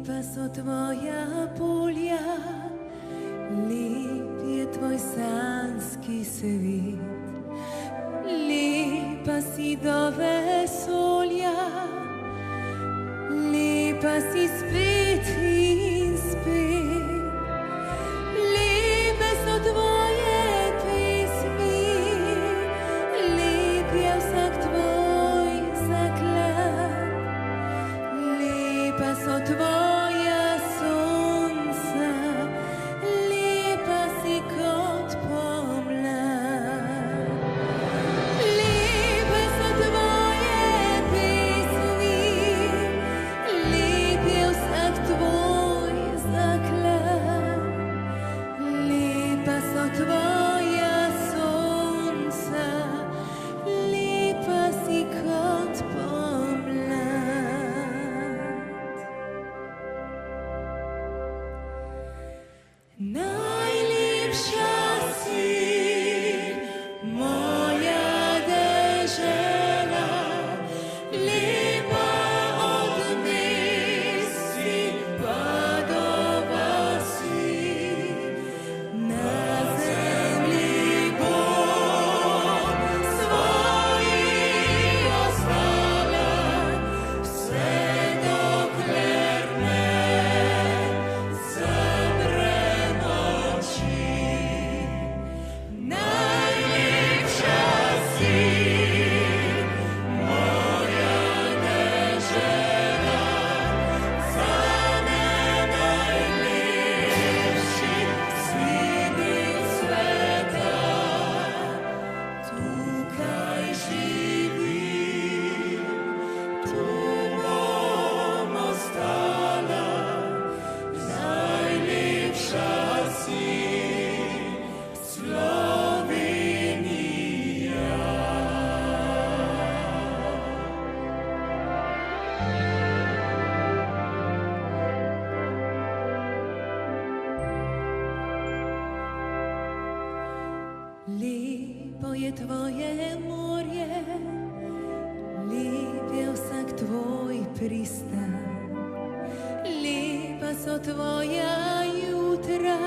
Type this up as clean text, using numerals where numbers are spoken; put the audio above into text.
Lipa su tvoja polja, lip je tvoj sanski svit. Lipa si do vesolja, lipa si spet in spet. Lipe so tvoje pesmi, lip je vsak tvoj zaklad. Lipa so tvoja sonca, lipa si kot pomlad. Lipe so tvoje pesmi, lip je vsak tvoj zaklad. Lipa so tvoja sonca, lipa si kot pomlad. Najlepša si, moja dežela, lepa od mesti pa do vasi. Na zemlji bom svoji ostala, vse dokler ne zaprem oči. Najlepša si, moja dežela, zame najlepši si bil sveta. Tukaj živim, tu bom ostala. Najlepša si, Slovenija. Lepo je tvoje morje, lep je vsak tvoj pristan. Lepa so tvoja jutra,